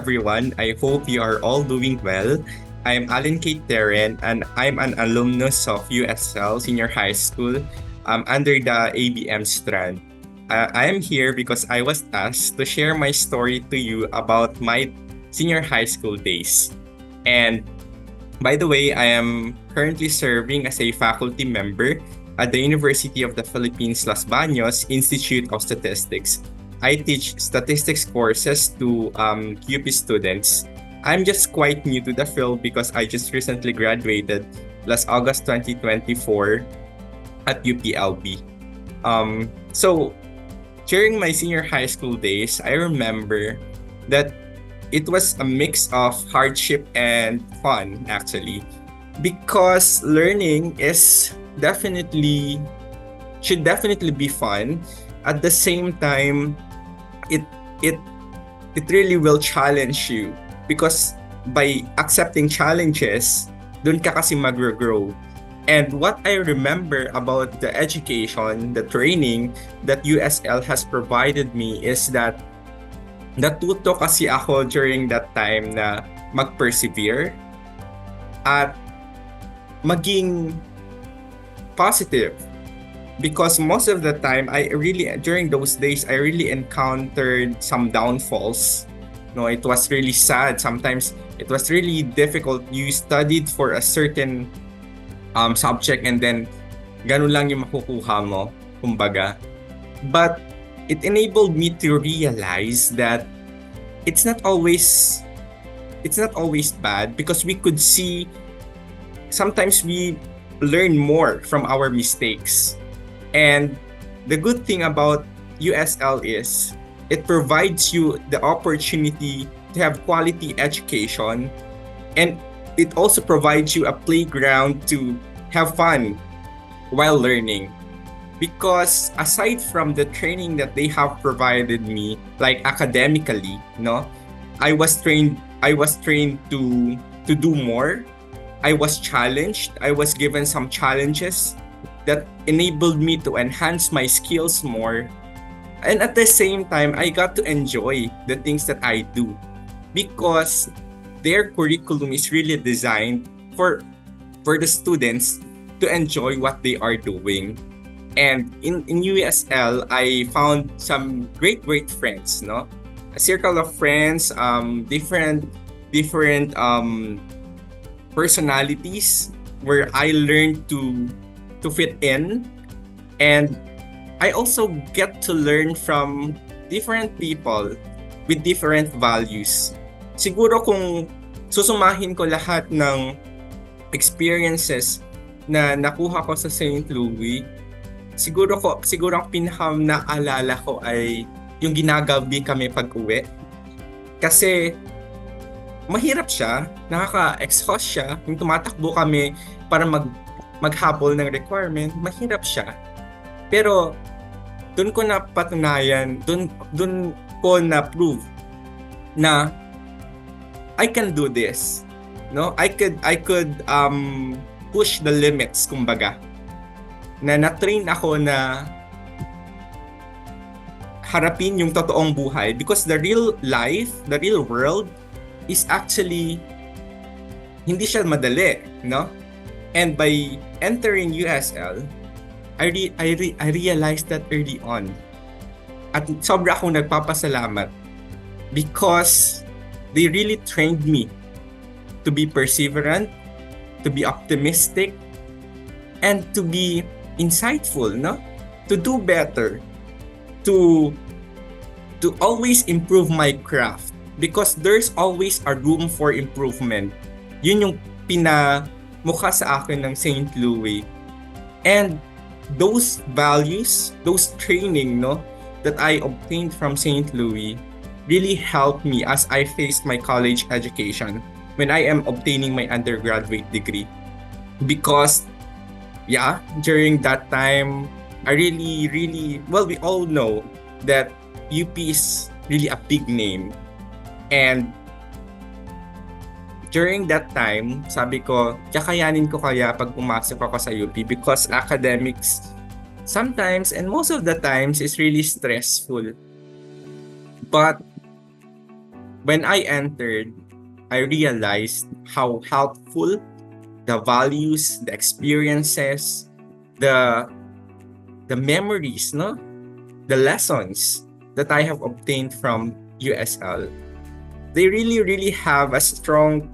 everyone. I hope you are all doing well. I'm Alan K. Terren, and I'm an alumnus of USL Senior High School under the ABM Strand. I am here because I was asked to share my story to you about my senior high school days. And by the way, I am currently serving as a faculty member at the University of the Philippines Los Baños Institute of Statistics. I teach statistics courses to UP students. I'm just quite new to the field because I just recently graduated last August 2024 at UPLB. So during my senior high school days, I remember that it was a mix of hardship and fun actually, because learning should definitely be fun. At the same time, it it it really will challenge you, because by accepting challenges, dun ka kasi mag-grow. And what I remember about the education, the training that USL has provided me is that natuto kasi ako during that time na mag-persevere at maging positive. Because most of the time, during those days, I really encountered some downfalls. No, it was really sad. Sometimes it was really difficult. You studied for a certain subject and then ganun lang yung makukuha mo, kumbaga. But it enabled me to realize that it's not always bad, because we could see sometimes we learn more from our mistakes. And the good thing about USL is it provides you the opportunity to have quality education, and it also provides you a playground to have fun while learning. Because aside from the training that they have provided me, like academically, no, I was trained to do more. I was challenged. I was given some challenges that enabled me to enhance my skills more. And at the same time, I got to enjoy the things that I do, because their curriculum is really designed for the students to enjoy what they are doing. And in USL, I found some great friends, no? A circle of friends, different personalities, where I learned to fit in. And I also get to learn from different people with different values. Siguro kung susumahin ko lahat ng experiences na nakuha ko sa St. Louis, siguro ang pinakam naalala ko ay yung ginagabi kami pag-uwi. Kasi mahirap siya, nakaka-exhaust siya, yung tumatakbo kami para maghabol ng requirement, mahirap siya. Pero doon ko napatunayan, doon ko na-prove na I can do this. No? I could push the limits, kumbaga. Na na-train ako na harapin yung totoong buhay, because the real life, the real world is actually hindi siya madali, no? And by entering USL, I realized that early on. At sobra akong nagpapasalamat, because they really trained me to be perseverant, to be optimistic, and to be insightful, no? To do better, to always improve my craft, because there's always a room for improvement. Yun yung pinamukha sa akin ng St. Louis. And those values, those training, no, that I obtained from St. Louis really helped me as I faced my college education when I am obtaining my undergraduate degree. Because during that time, I really, well, we all know that UP is really a big name. And during that time, sabi ko, kakayanin ko kaya pag pumasok ako sa UP, because academics sometimes, and most of the times, is really stressful. But when I entered, I realized how helpful the values, the experiences, the memories, no, the lessons that I have obtained from USL. They really have a strong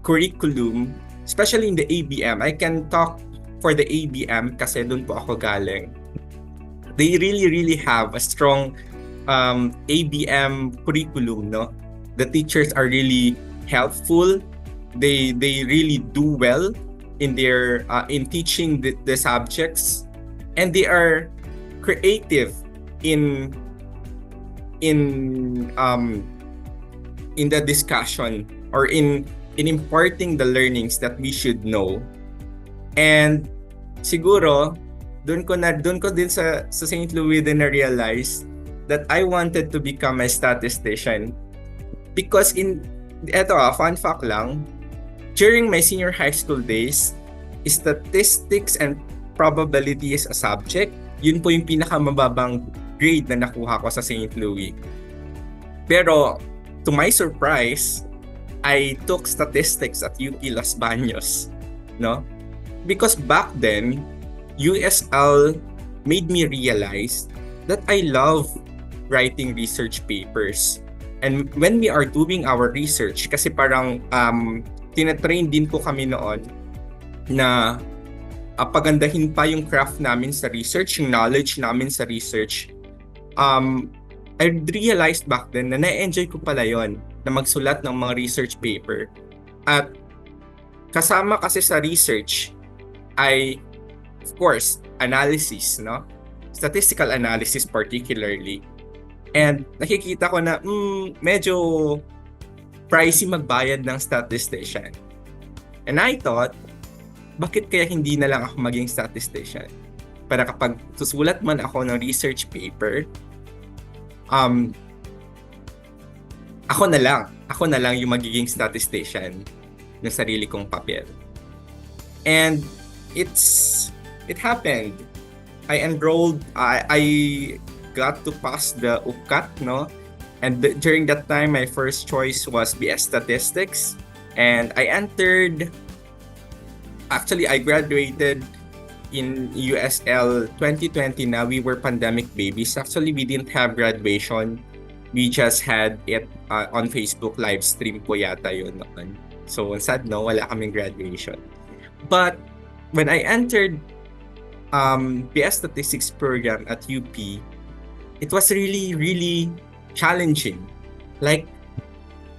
curriculum, especially in the ABM. I can talk for the ABM kasi doon po ako galing. They really have a strong ABM curriculum, no? The teachers are really helpful. They really do well in their in teaching the subjects, and they are creative in the discussion or in imparting the learnings that we should know. And siguro doon ko din sa St. Louis din na realize that I wanted to become a statistician because fun fact lang, during my senior high school days, statistics and probability is a subject. Yun po yung pinakamababang grade na nakuha ko sa St. Louis. Pero to my surprise, I took statistics at UP Los Baños, no? Because back then, USL made me realize that I love writing research papers. And when we are doing our research, kasi parang tinatrain din po kami noon na pagandahin pa yung craft namin sa research, yung knowledge namin sa research. I realized back then na na-enjoy ko pala yon na magsulat ng mga research paper. At kasama kasi sa research ay, of course, analysis, no? Statistical analysis particularly. And nakikita ko na medyo pricey magbayad ng statistician. And I thought, bakit kaya hindi na lang ako maging statistician? Para kapag susulat man ako ng research paper, ako na lang yung magiging statistician ng sarili kong papel. And it happened. I enrolled, I got to pass the UCAT, no? And during that time, my first choice was BS Statistics. And I graduated in USL 2020 na. We were pandemic babies. Actually, we didn't have graduation. We just had it on Facebook live stream po yata yun noon. So, sad no, wala kaming graduation. But when I entered BS Statistics program at UP, it was really challenging. Like,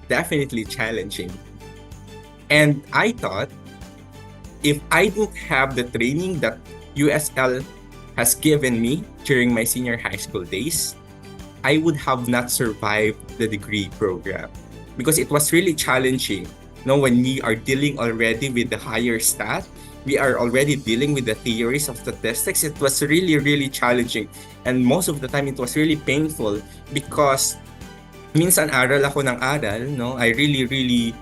definitely challenging. And I thought, if I didn't have the training that USL has given me during my senior high school days, I would have not survived the degree program. Because it was really challenging. No, when we are dealing already with the higher stat, we are already dealing with the theories of statistics. It was really challenging. And most of the time, it was really painful because minsan aral ako ng aral, no? I really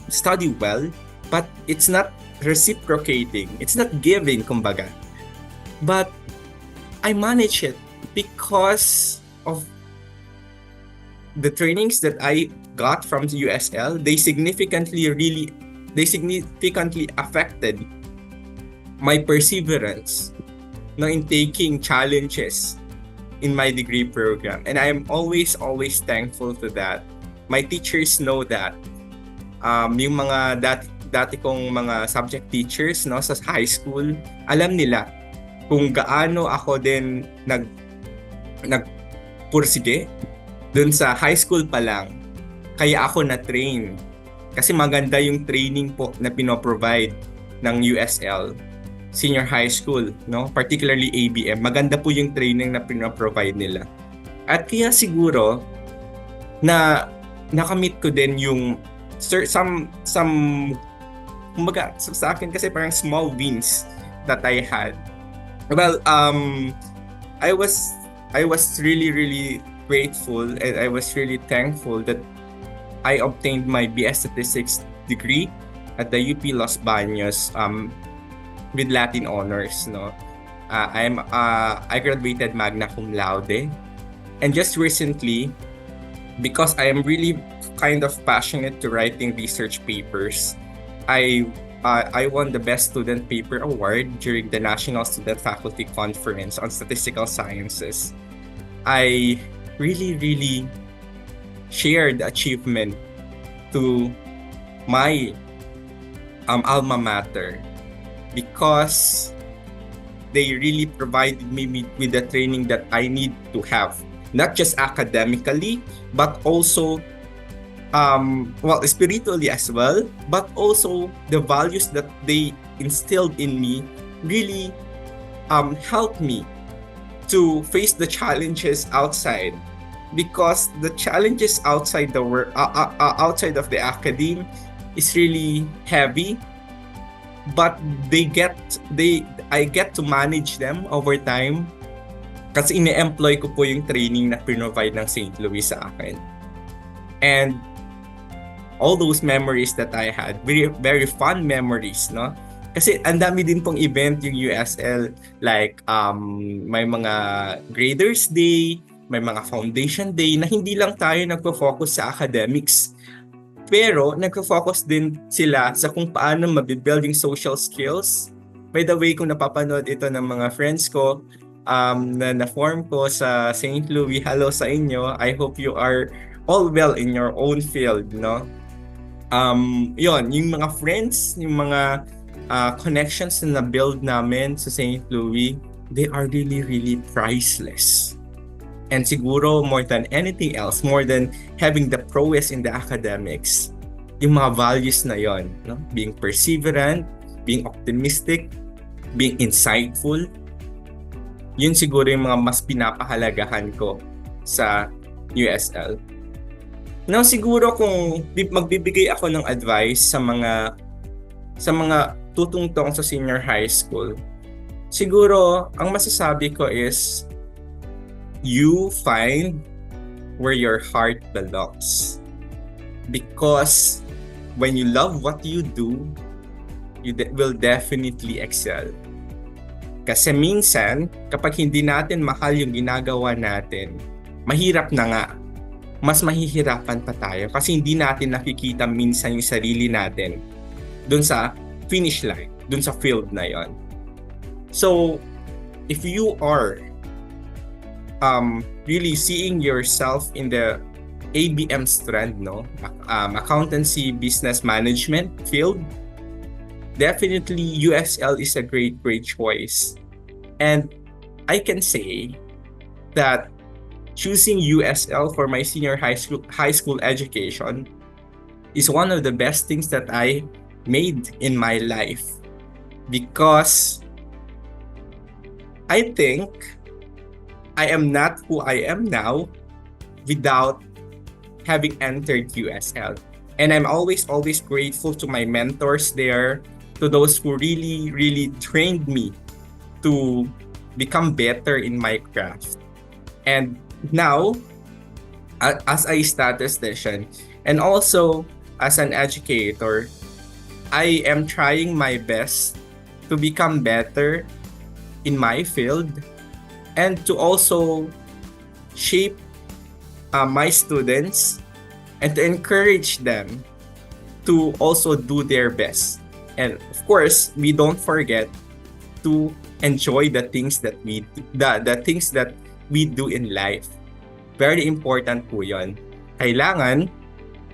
study well, but it's not reciprocating. It's not giving, kumbaga. But I manage it because of the trainings that I got from the USL. They significantly affected my perseverance, no, in taking challenges in my degree program. And I am always thankful to that. My teachers know that. Yung mga dati kong mga subject teachers, no, sa high school, alam nila kung gaano ako din nagpursige dun sa high school pa lang. Kaya ako na-train. Kasi maganda yung training po na pinoprovide ng USL senior high school, no? Particularly ABM. Maganda po yung training na pinoprovide nila. At kaya siguro na nakamit ko din yung some kumbaga sa akin kasi parang small wins that I had. Well, I was really grateful and I was really thankful that I obtained my BS Statistics degree at the UP Los Baños with Latin honors, no. I graduated magna cum laude, and just recently because I am really kind of passionate to writing research papers. I won the Best Student Paper Award during the National Student Faculty Conference on Statistical Sciences. I really shared the achievement to my alma mater because they really provided me with the training that I need to have, not just academically, but also spiritually as well, but also the values that they instilled in me really helped me to face the challenges outside, because the challenges outside the work outside of the academe is really heavy, but I get to manage them over time kasi ine-employ ko po yung training na provide ng St. Louis sa akin. And all those memories that I had, very, very fun memories, no? Kasi ang dami din pong event yung USL, like may mga graders day, may mga foundation day na hindi lang tayo nagpo-focus sa academics, pero nagpo-focus din sila sa kung paano mabibuild yung social skills. By the way, kung napapanood ito ng mga friends ko na na-form ko sa St. Louis, hello sa inyo. I hope you are all well in your own field, no? Yon, yung mga friends, yung mga connections na build namin sa St. Louis, they are really priceless. And siguro more than anything else, more than having the prowess in the academics, yung mga values na yon, no? Being perseverant, being optimistic, being insightful, yun siguro yung mga mas pinapahalagahan ko sa USL. Now siguro kung magbibigay ako ng advice sa mga tutungtong sa senior high school, siguro ang masasabi ko is you find where your heart belongs. Because when you love what you do, you will definitely excel. Kasi minsan, kapag hindi natin mahal yung ginagawa natin, mahirap na nga. Mas mahihirapan pa tayo kasi hindi natin nakikita minsan yung sarili natin dun sa finish line, dun sa field na yon. So, if you are really seeing yourself in the ABM strand, no, accountancy business management field, definitely USL is a great choice. And I can say that choosing USL for my senior high school education is one of the best things that I made in my life, because I think I am not who I am now without having entered USL. And I'm always grateful to my mentors there, to those who really trained me to become better in my craft. And now, as a statistician and also as an educator, I am trying my best to become better in my field and to also shape my students and to encourage them to also do their best. And of course, we don't forget to enjoy the things that we do in life. Very important po yun. Kailangan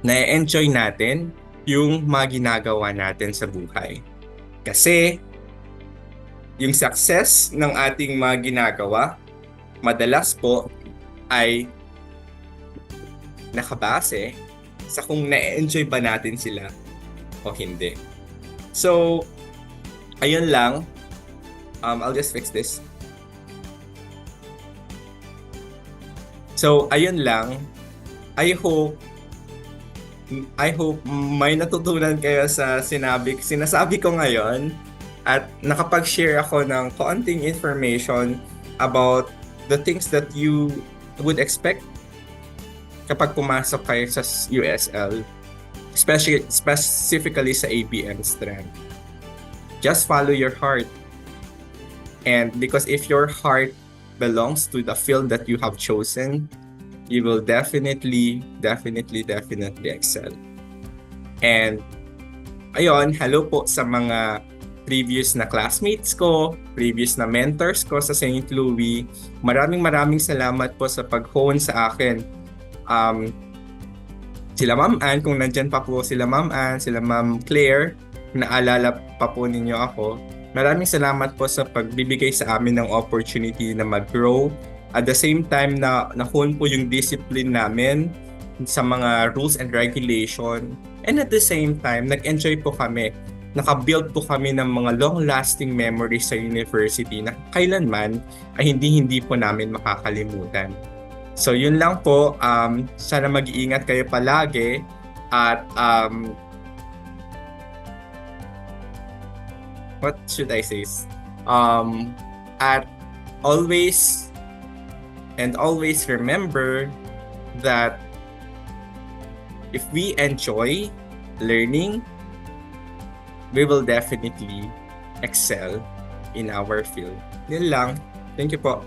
na-enjoy natin yung mga ginagawa natin sa buhay. Kasi yung success ng ating mga ginagawa, madalas po ay nakabase sa kung na-enjoy ba natin sila o hindi. So, ayun lang. I'll just fix this. So, ayun lang. I hope may natutunan kayo sa sinasabi ko ngayon at nakapag-share ako ng konting information about the things that you would expect kapag pumasok kayo sa USL, specifically sa ABM Strand. Just follow your heart. And because if your heart belongs to the field that you have chosen, you will definitely excel. And ayun, hello po sa mga previous na classmates ko, previous na mentors ko sa St. Louis. Maraming salamat po sa pag-hone sa akin. Sila Ma'am Ann, kung nandyan pa po sila Ma'am Ann, sila Ma'am Claire, naalala pa po ninyo ako. Maraming salamat po sa pagbibigay sa amin ng opportunity na mag-grow. At the same time na na-hone po yung discipline namin sa mga rules and regulation. And at the same time, nag-enjoy po kami. Naka-build po kami ng mga long-lasting memories sa university na kailanman ay hindi po namin makakalimutan. So yun lang po, sana mag-iingat kayo palagi at what should I say? At always remember that if we enjoy learning, we will definitely excel in our field. Yun lang. Thank you po.